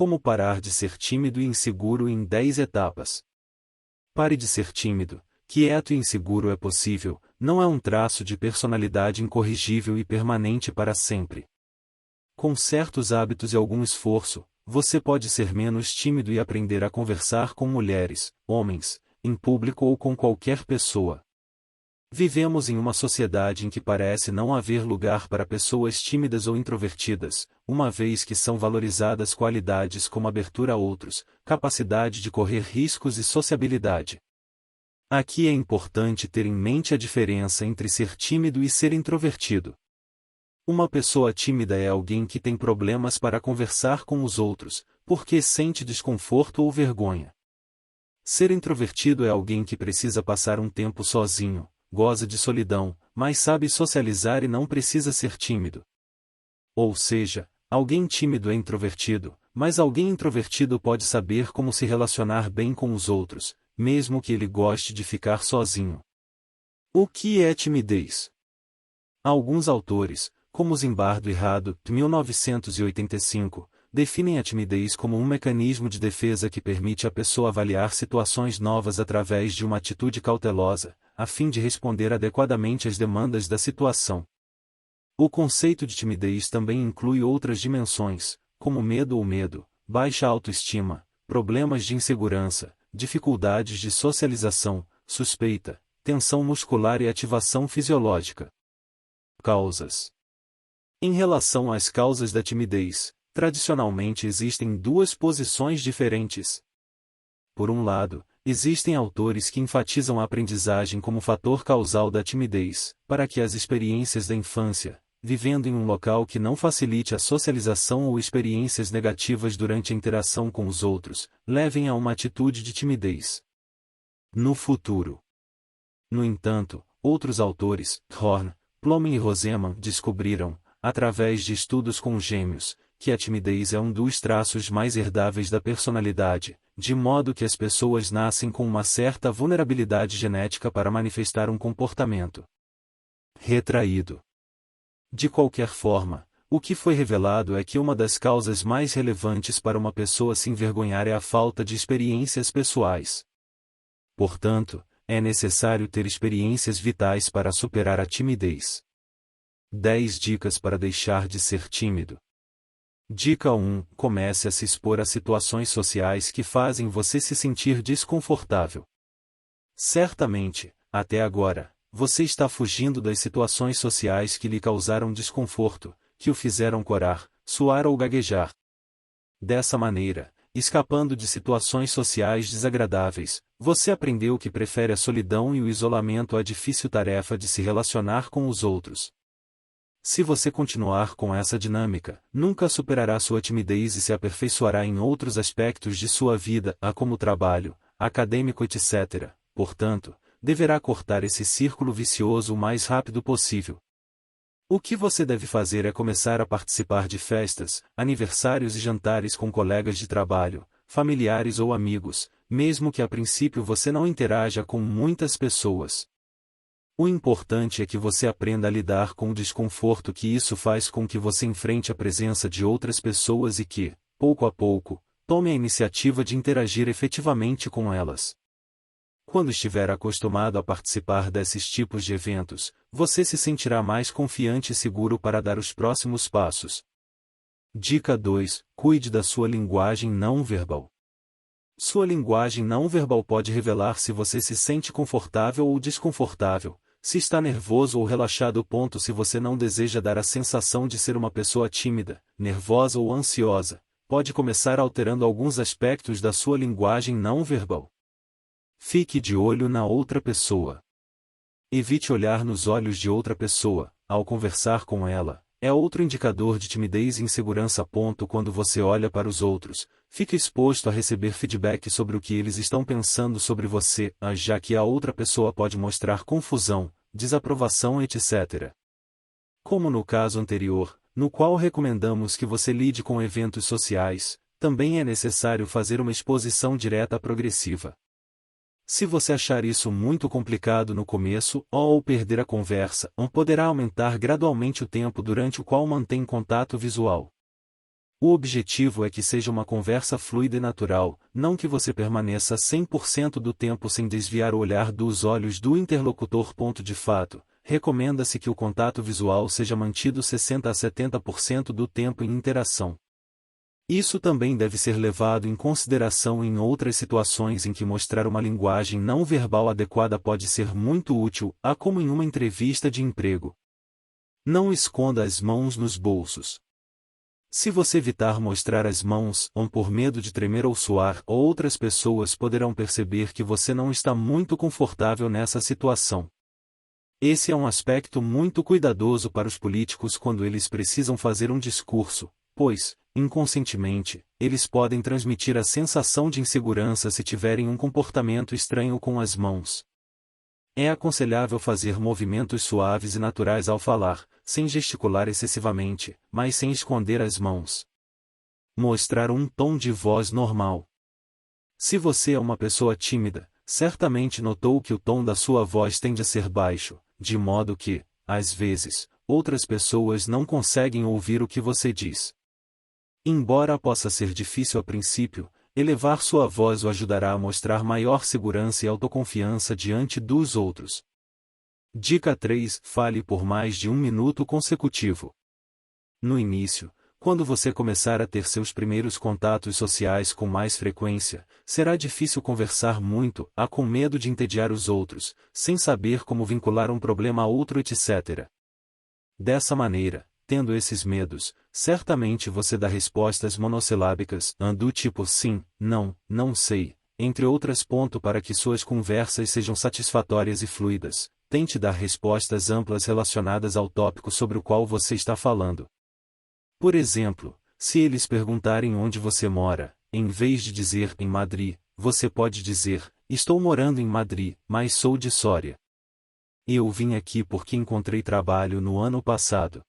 Como parar de ser tímido e inseguro em 10 etapas. Pare de ser tímido. Quieto e inseguro é possível, não é um traço de personalidade incorrigível e permanente para sempre. Com certos hábitos e algum esforço, você pode ser menos tímido e aprender a conversar com mulheres, homens, em público ou com qualquer pessoa. Vivemos em uma sociedade em que parece não haver lugar para pessoas tímidas ou introvertidas, uma vez que são valorizadas qualidades como abertura a outros, capacidade de correr riscos e sociabilidade. Aqui é importante ter em mente a diferença entre ser tímido e ser introvertido. Uma pessoa tímida é alguém que tem problemas para conversar com os outros, porque sente desconforto ou vergonha. Ser introvertido é alguém que precisa passar um tempo sozinho, goza de solidão, mas sabe socializar e não precisa ser tímido. Ou seja, alguém tímido é introvertido, mas alguém introvertido pode saber como se relacionar bem com os outros, mesmo que ele goste de ficar sozinho. O que é timidez? Alguns autores, como Zimbardo e Rado, 1985, definem a timidez como um mecanismo de defesa que permite à pessoa avaliar situações novas através de uma atitude cautelosa, a fim de responder adequadamente às demandas da situação. O conceito de timidez também inclui outras dimensões, como medo ou medo, baixa autoestima, problemas de insegurança, dificuldades de socialização, suspeita, tensão muscular e ativação fisiológica. Causas. Em relação às causas da timidez, tradicionalmente existem duas posições diferentes. Por um lado, existem autores que enfatizam a aprendizagem como fator causal da timidez, para que as experiências da infância, vivendo em um local que não facilite a socialização ou experiências negativas durante a interação com os outros, levem a uma atitude de timidez no futuro. No entanto, outros autores, Horn, Plowman e Roseman, descobriram, através de estudos com gêmeos, que a timidez é um dos traços mais herdáveis da personalidade, de modo que as pessoas nascem com uma certa vulnerabilidade genética para manifestar um comportamento retraído. De qualquer forma, o que foi revelado é que uma das causas mais relevantes para uma pessoa se envergonhar é a falta de experiências pessoais. Portanto, é necessário ter experiências vitais para superar a timidez. 10 dicas para deixar de ser tímido. Dica 1. Comece a se expor a situações sociais que fazem você se sentir desconfortável. Certamente, até agora, você está fugindo das situações sociais que lhe causaram desconforto, que o fizeram corar, suar ou gaguejar. Dessa maneira, escapando de situações sociais desagradáveis, você aprendeu que prefere a solidão e o isolamento à difícil tarefa de se relacionar com os outros. Se você continuar com essa dinâmica, nunca superará sua timidez e se aperfeiçoará em outros aspectos de sua vida, como trabalho, acadêmico, etc. Portanto, deverá cortar esse círculo vicioso o mais rápido possível. O que você deve fazer é começar a participar de festas, aniversários e jantares com colegas de trabalho, familiares ou amigos, mesmo que a princípio você não interaja com muitas pessoas. O importante é que você aprenda a lidar com o desconforto que isso faz com que você enfrente a presença de outras pessoas e que, pouco a pouco, tome a iniciativa de interagir efetivamente com elas. Quando estiver acostumado a participar desses tipos de eventos, você se sentirá mais confiante e seguro para dar os próximos passos. Dica 2. Cuide da sua linguagem não verbal. Sua linguagem não verbal pode revelar se você se sente confortável ou desconfortável, se está nervoso ou relaxado. Se você não deseja dar a sensação de ser uma pessoa tímida, nervosa ou ansiosa, pode começar alterando alguns aspectos da sua linguagem não verbal. Fique de olho na outra pessoa. Evite olhar nos olhos de outra pessoa, ao conversar com ela. É outro indicador de timidez e insegurança. Quando você olha para os outros, fica exposto a receber feedback sobre o que eles estão pensando sobre você, já que a outra pessoa pode mostrar confusão, desaprovação, etc. Como no caso anterior, no qual recomendamos que você lide com eventos sociais, também é necessário fazer uma exposição direta progressiva. Se você achar isso muito complicado no começo, ou perder a conversa, poderá aumentar gradualmente o tempo durante o qual mantém contato visual. O objetivo é que seja uma conversa fluida e natural, não que você permaneça 100% do tempo sem desviar o olhar dos olhos do interlocutor. De fato, recomenda-se que o contato visual seja mantido 60 a 70% do tempo em interação. Isso também deve ser levado em consideração em outras situações em que mostrar uma linguagem não verbal adequada pode ser muito útil, como em uma entrevista de emprego. Não esconda as mãos nos bolsos. Se você evitar mostrar as mãos, ou por medo de tremer ou suar, outras pessoas poderão perceber que você não está muito confortável nessa situação. Esse é um aspecto muito cuidadoso para os políticos quando eles precisam fazer um discurso, pois, inconscientemente, eles podem transmitir a sensação de insegurança se tiverem um comportamento estranho com as mãos. É aconselhável fazer movimentos suaves e naturais ao falar, sem gesticular excessivamente, mas sem esconder as mãos. Mostrar um tom de voz normal. Se você é uma pessoa tímida, certamente notou que o tom da sua voz tende a ser baixo, de modo que, às vezes, outras pessoas não conseguem ouvir o que você diz. Embora possa ser difícil a princípio, elevar sua voz o ajudará a mostrar maior segurança e autoconfiança diante dos outros. Dica 3. Fale por mais de 1 minuto consecutivo. No início, quando você começar a ter seus primeiros contatos sociais com mais frequência, será difícil conversar muito, com medo de entediar os outros, sem saber como vincular um problema a outro, etc. Dessa maneira, tendo esses medos, certamente você dá respostas monossilábicas, do tipo sim, não, não sei, entre outras. Para que suas conversas sejam satisfatórias e fluidas, tente dar respostas amplas relacionadas ao tópico sobre o qual você está falando. Por exemplo, se eles perguntarem onde você mora, em vez de dizer em Madrid, você pode dizer, estou morando em Madrid, mas sou de Soria. Eu vim aqui porque encontrei trabalho no ano passado.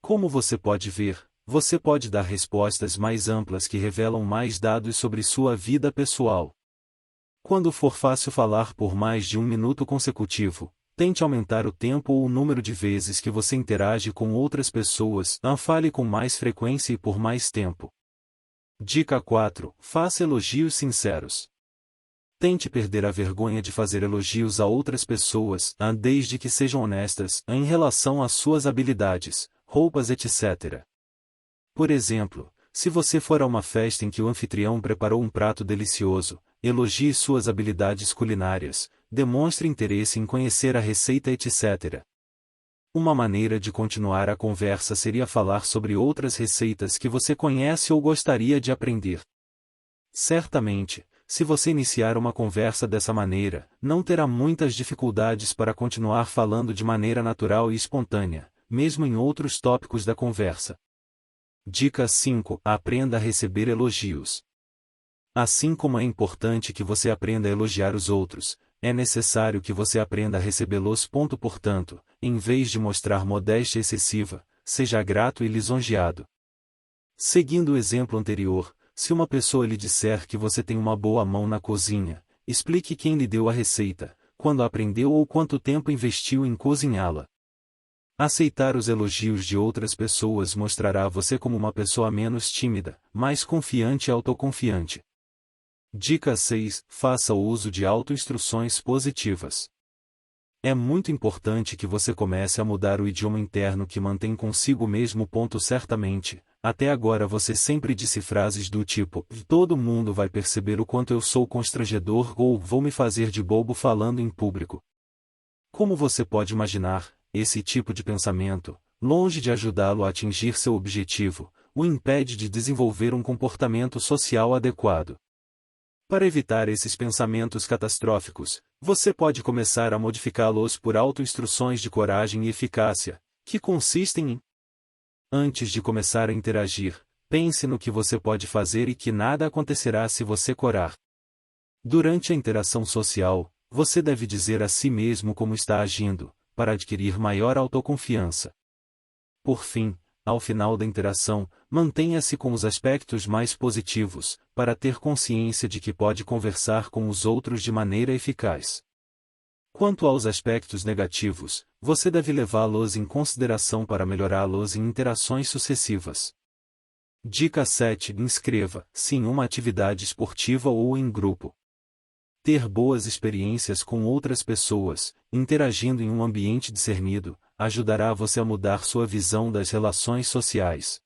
Como você pode ver, você pode dar respostas mais amplas que revelam mais dados sobre sua vida pessoal. Quando for fácil falar por mais de 1 minuto consecutivo, tente aumentar o tempo ou o número de vezes que você interage com outras pessoas. Fale com mais frequência e por mais tempo. Dica 4. Faça elogios sinceros. Tente perder a vergonha de fazer elogios a outras pessoas, desde que sejam honestas, em relação às suas habilidades, roupas, etc. Por exemplo, se você for a uma festa em que o anfitrião preparou um prato delicioso, elogie suas habilidades culinárias, demonstre interesse em conhecer a receita, etc. Uma maneira de continuar a conversa seria falar sobre outras receitas que você conhece ou gostaria de aprender. Certamente, se você iniciar uma conversa dessa maneira, não terá muitas dificuldades para continuar falando de maneira natural e espontânea, mesmo em outros tópicos da conversa. Dica 5. Aprenda a receber elogios. Assim como é importante que você aprenda a elogiar os outros, é necessário que você aprenda a recebê-los. Portanto, em vez de mostrar modéstia excessiva, seja grato e lisonjeado. Seguindo o exemplo anterior, se uma pessoa lhe disser que você tem uma boa mão na cozinha, explique quem lhe deu a receita, quando a aprendeu ou quanto tempo investiu em cozinhá-la. Aceitar os elogios de outras pessoas mostrará você como uma pessoa menos tímida, mais confiante e autoconfiante. Dica 6. Faça uso de autoinstruções positivas. É muito importante que você comece a mudar o idioma interno que mantém consigo mesmo. Certamente, até agora você sempre disse frases do tipo, todo mundo vai perceber o quanto eu sou constrangedor ou vou me fazer de bobo falando em público. Como você pode imaginar, esse tipo de pensamento, longe de ajudá-lo a atingir seu objetivo, o impede de desenvolver um comportamento social adequado. Para evitar esses pensamentos catastróficos, você pode começar a modificá-los por autoinstruções de coragem e eficácia, que consistem em: antes de começar a interagir, pense no que você pode fazer e que nada acontecerá se você corar. Durante a interação social, você deve dizer a si mesmo como está agindo, para adquirir maior autoconfiança. Por fim, ao final da interação, mantenha-se com os aspectos mais positivos, para ter consciência de que pode conversar com os outros de maneira eficaz. Quanto aos aspectos negativos, você deve levá-los em consideração para melhorá-los em interações sucessivas. Dica 7. Inscreva-se em uma atividade esportiva ou em grupo. Ter boas experiências com outras pessoas, interagindo em um ambiente discernido, ajudará você a mudar sua visão das relações sociais.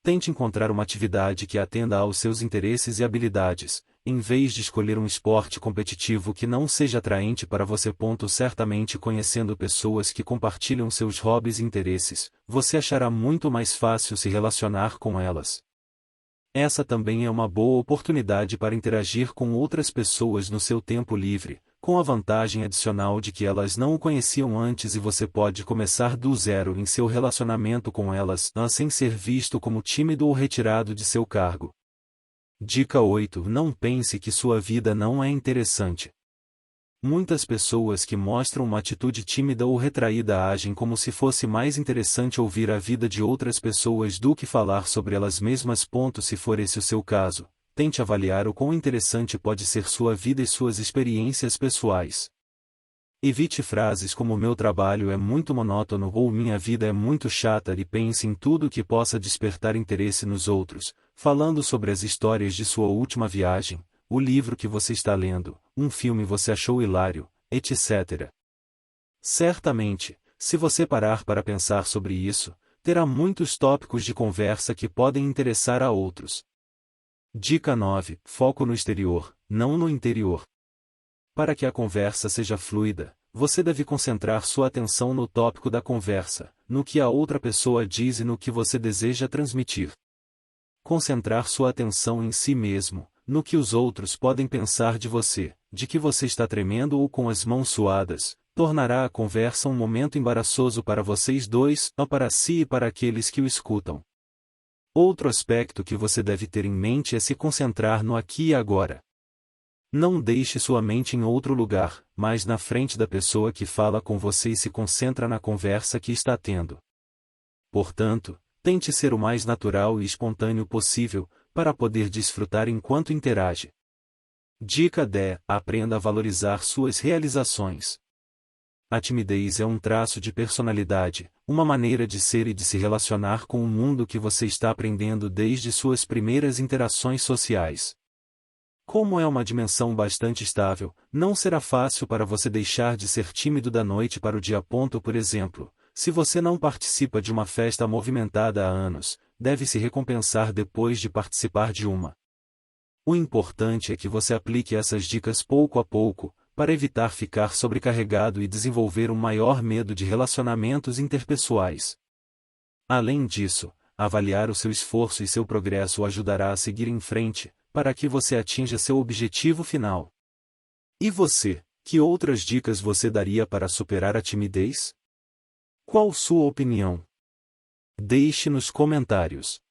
Tente encontrar uma atividade que atenda aos seus interesses e habilidades, em vez de escolher um esporte competitivo que não seja atraente para você. Certamente conhecendo pessoas que compartilham seus hobbies e interesses, você achará muito mais fácil se relacionar com elas. Essa também é uma boa oportunidade para interagir com outras pessoas no seu tempo livre, com a vantagem adicional de que elas não o conheciam antes e você pode começar do zero em seu relacionamento com elas, sem ser visto como tímido ou retirado de seu cargo. Dica 8. Não pense que sua vida não é interessante. Muitas pessoas que mostram uma atitude tímida ou retraída agem como se fosse mais interessante ouvir a vida de outras pessoas do que falar sobre elas mesmas. Se for esse o seu caso, tente avaliar o quão interessante pode ser sua vida e suas experiências pessoais. Evite frases como meu trabalho é muito monótono ou minha vida é muito chata e pense em tudo que possa despertar interesse nos outros, falando sobre as histórias de sua última viagem, o livro que você está lendo, um filme você achou hilário, etc. Certamente, se você parar para pensar sobre isso, terá muitos tópicos de conversa que podem interessar a outros. Dica 9. Foco no exterior, não no interior. Para que a conversa seja fluida, você deve concentrar sua atenção no tópico da conversa, no que a outra pessoa diz e no que você deseja transmitir. Concentrar sua atenção em si mesmo, no que os outros podem pensar de você, de que você está tremendo ou com as mãos suadas, tornará a conversa um momento embaraçoso para vocês dois, ou para si e para aqueles que o escutam. Outro aspecto que você deve ter em mente é se concentrar no aqui e agora. Não deixe sua mente em outro lugar, mas na frente da pessoa que fala com você e se concentra na conversa que está tendo. Portanto, tente ser o mais natural e espontâneo possível, para poder desfrutar enquanto interage. Dica 10. Aprenda a valorizar suas realizações. A timidez é um traço de personalidade, uma maneira de ser e de se relacionar com o mundo que você está aprendendo desde suas primeiras interações sociais. Como é uma dimensão bastante estável, não será fácil para você deixar de ser tímido da noite para o dia. Por exemplo, se você não participa de uma festa movimentada há anos, deve se recompensar depois de participar de uma. O importante é que você aplique essas dicas pouco a pouco, para evitar ficar sobrecarregado e desenvolver um maior medo de relacionamentos interpessoais. Além disso, avaliar o seu esforço e seu progresso o ajudará a seguir em frente, para que você atinja seu objetivo final. E você, que outras dicas você daria para superar a timidez? Qual sua opinião? Deixe nos comentários.